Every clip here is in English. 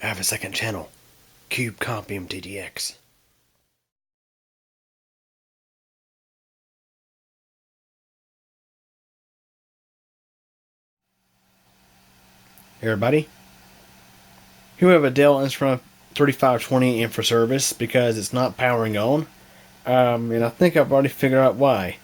I have a second channel, Cube Comp MTDX. Hey everybody, here we have a Dell Instrument 3520 in for service because it's not powering on. And I think I've already figured out why.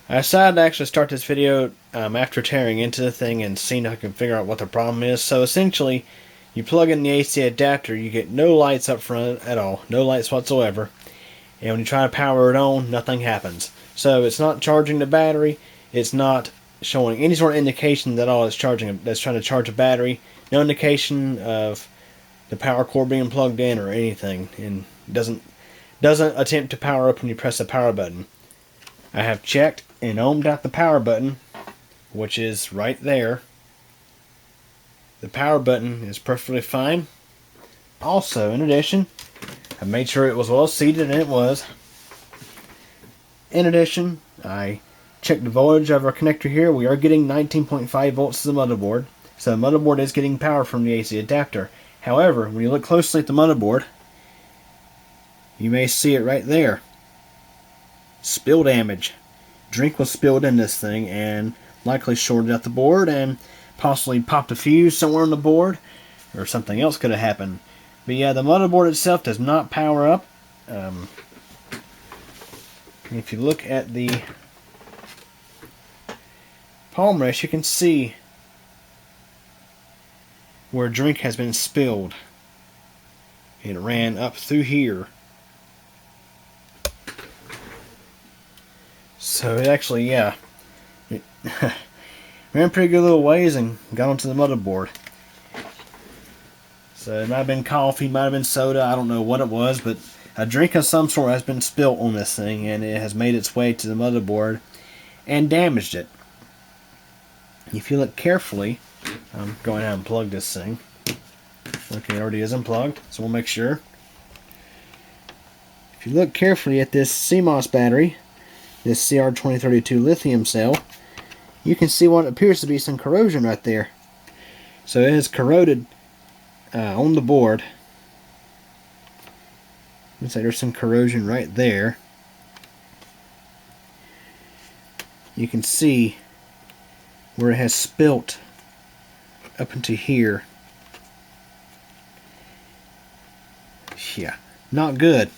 I decided to actually start this video after tearing into the thing and seeing if I can figure out what the problem is. So essentially, you plug in the AC adapter, you get no lights up front at all, no lights whatsoever. And when you try to power it on, nothing happens. So it's not charging the battery, it's not showing any sort of indication that all it's charging, that's trying to charge a battery. No indication of the power cord being plugged in or anything, and doesn't attempt to power up when you press the power button. I have checked and ohmed out the power button, which is right there. The power button is perfectly fine. Also, in addition, I made sure it was well seated, and it was. In addition, I checked the voltage of our connector here. We are getting 19.5 volts to the motherboard. So the motherboard is getting power from the AC adapter. However, when you look closely at the motherboard, you may see it right there. Spill damage. Drink was spilled in this thing and likely shorted out the board and possibly popped a fuse somewhere on the board, or something else could have happened. But yeah, the motherboard itself does not power up. If you look at the palm rest, you can see where drink has been spilled. It ran up through here. So it actually, yeah, it ran a pretty good little ways and got onto the motherboard. So it might have been coffee, might have been soda, I don't know what it was, but a drink of some sort has been spilled on this thing, and it has made its way to the motherboard and damaged it. If you look carefully, I'm going to unplug this thing. Okay, it already is unplugged, so we'll make sure. If you look carefully at this CMOS battery, this CR2032 lithium cell, you can see what appears to be some corrosion right there. So it is corroded on the board. Looks like there's some corrosion right there. You can see where it has spilt up into here. Yeah, not good.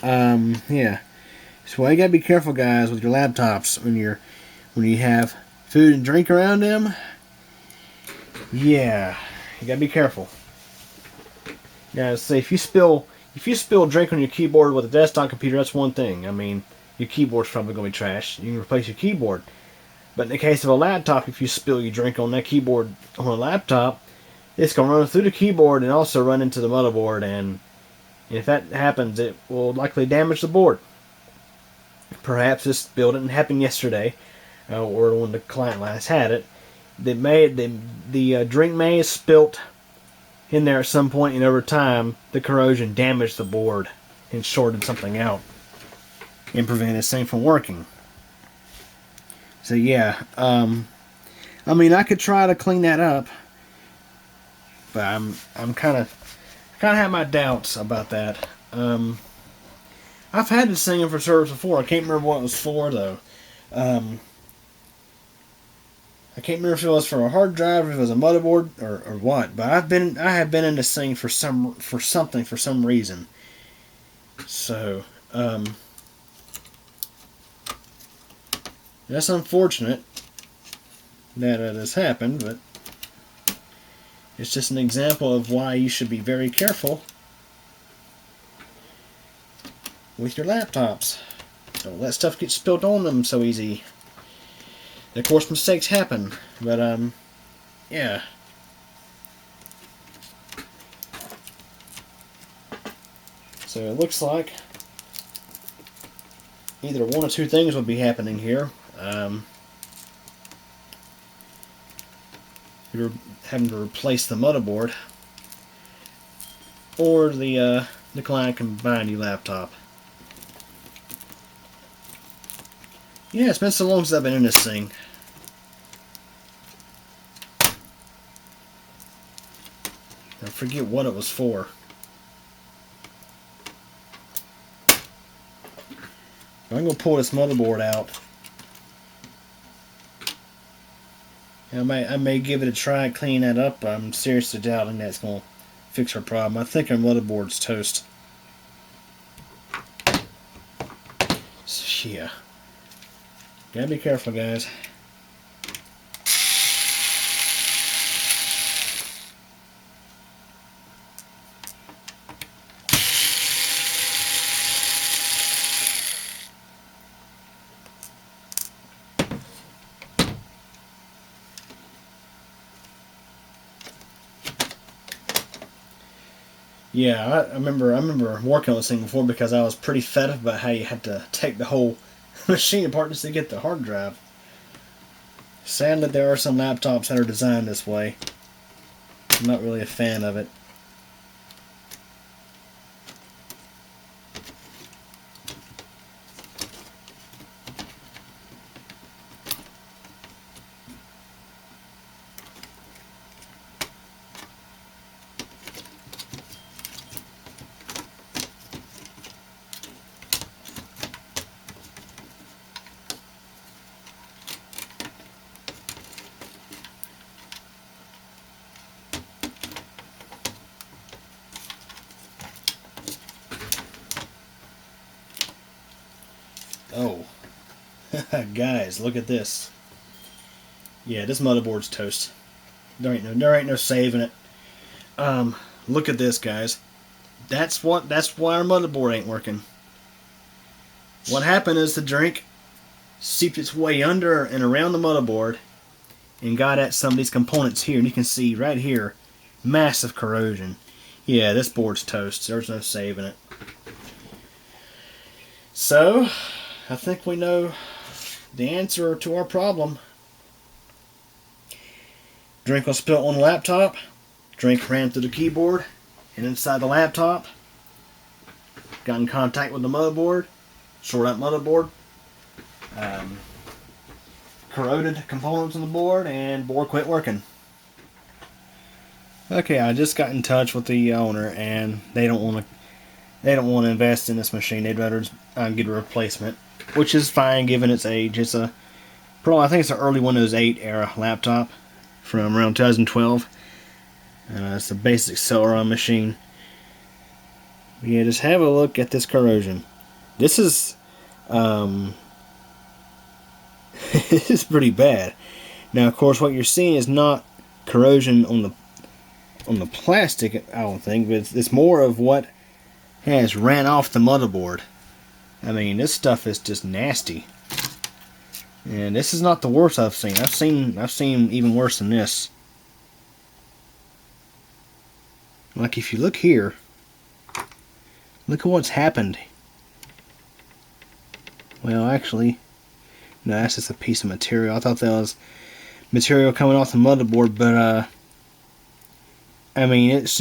Yeah. So you gotta be careful, guys, with your laptops when you have food and drink around them. Yeah, you gotta be careful. Now, say if you spill drink on your keyboard with a desktop computer, that's one thing. I mean, your keyboard's probably gonna be trash. You can replace your keyboard. But in the case of a laptop, if you spill your drink on that keyboard on a laptop, it's gonna run through the keyboard and also run into the motherboard, and if that happens, it will likely damage the board. Perhaps this spill didn't happen yesterday, or when the client last had it. The drink may have spilt in there at some point, and over time, the corrosion damaged the board and shorted something out and prevented this thing from working. So yeah, I mean, I could try to clean that up, but I'm kind of have my doubts about that. I've had this thing in for service before. I can't remember what it was for, though. I can't remember if it was for a hard drive, if it was a motherboard, or what. But I have been in this thing for some reason. So that's unfortunate that this happened, but it's just an example of why you should be very careful with your laptops. Don't let stuff get spilled on them so easy. And of course, mistakes happen, but yeah. So it looks like either one or two things would be happening here. You're having to replace the motherboard, or the client can buy a new laptop. Yeah, it's been so long since I've been in this thing. I forget what it was for. I'm going to pull this motherboard out. I may give it a try and clean that up. I'm seriously doubting that's going to fix our problem. I think our motherboard's toast. So, yeah. Gotta be careful, guys. Yeah, I remember working on this thing before because I was pretty fed up about how you had to take the whole machine apart just to get the hard drive. Sadly, there are some laptops that are designed this way. I'm not really a fan of it. Oh, guys, look at this. Yeah, this motherboard's toast. There ain't no saving it. Look at this, guys. That's why our motherboard ain't working. What happened is the drink seeped its way under and around the motherboard and got at some of these components here, and you can see right here, massive corrosion. Yeah, this board's toast. There's no saving it. So, I think we know the answer to our problem. Drink was spilled on the laptop. Drink ran through the keyboard and inside the laptop. Got in contact with the motherboard. Short out motherboard. Corroded components on the board, and board quit working. Okay, I just got in touch with the owner, and they don't want to invest in this machine. They'd rather get a replacement, which is fine given its age. It's I think it's an early Windows 8 era laptop from around 2012. It's a basic Celeron machine. But yeah, just have a look at this corrosion. This is this is pretty bad. Now, of course, what you're seeing is not corrosion on the plastic, I don't think, but it's more of what has ran off the motherboard. I mean, this stuff is just nasty. And this is not the worst I've seen. I've seen even worse than this. Like if you look here, look at what's happened. Well, actually, no, that's just a piece of material. I thought that was material coming off the motherboard, but I mean, it's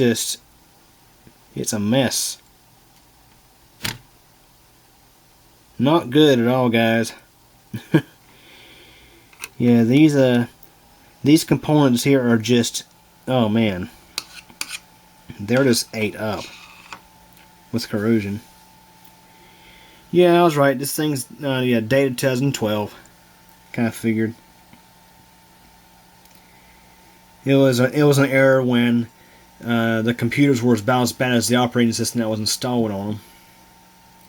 a mess. Not good at all, guys. Yeah, these components here are just, oh man, they're just ate up with corrosion. Yeah, I was right. This thing's dated 2012. Kind of figured. It was an error when the computers were about as bad as the operating system that was installed on them.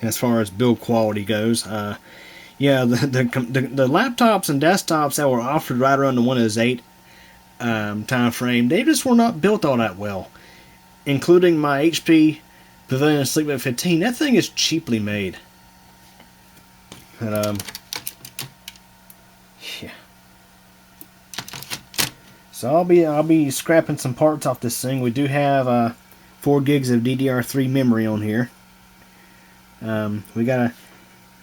As far as build quality goes, yeah, the laptops and desktops that were offered right around the Windows 8 time frame, they just were not built all that well. Including my HP Pavilion Sleepwell 15, that thing is cheaply made. And, yeah. So I'll be scrapping some parts off this thing. We do have 4 gigs of DDR3 memory on here. We got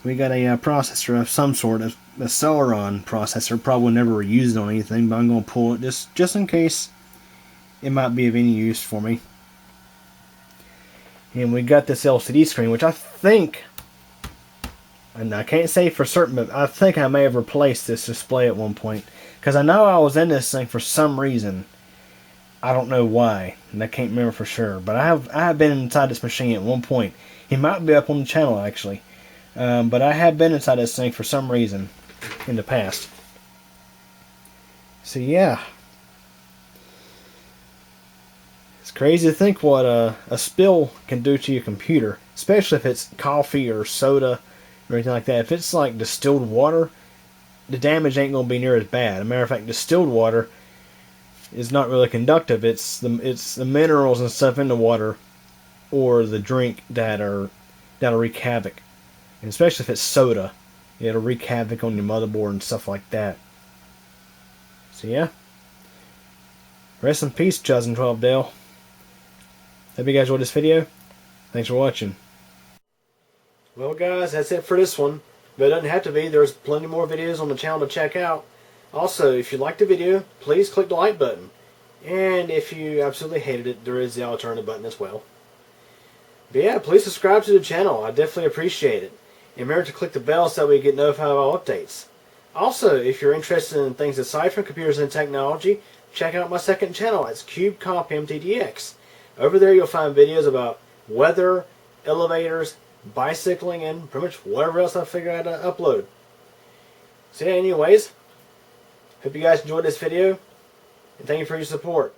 a processor of some sort, a Celeron processor. Probably never used it on anything, but I'm gonna pull it just in case it might be of any use for me. And we got this LCD screen, which I think, and I can't say for certain, but I think I may have replaced this display at one point, because I know I was in this thing for some reason, I don't know why, and I can't remember for sure. But I have been inside this machine at one point. He might be up on the channel actually, but I have been inside this thing for some reason in the past. So yeah, it's crazy to think what a spill can do to your computer, especially if it's coffee or soda or anything like that. If it's like distilled water, the damage ain't gonna be near as bad. As a matter of fact, distilled water is not really conductive. It's the minerals and stuff in the water or the drink that'll wreak havoc. And especially if it's soda, it'll wreak havoc on your motherboard and stuff like that. So yeah, rest in peace, 2012 Dell. Hope you guys enjoyed this video. Thanks for watching. Well guys, that's it for this one. But it doesn't have to be. There's plenty more videos on the channel to check out. Also, if you liked the video, please click the like button. And if you absolutely hated it, there is the alternative button as well. But yeah, please subscribe to the channel. I definitely appreciate it. And remember to click the bell so that we get notified of all updates. Also, if you're interested in things aside from computers and technology, check out my second channel. It's CubeComp MTDX. Over there you'll find videos about weather, elevators, bicycling, and pretty much whatever else I figure out to upload. So yeah, anyways, hope you guys enjoyed this video, and thank you for your support.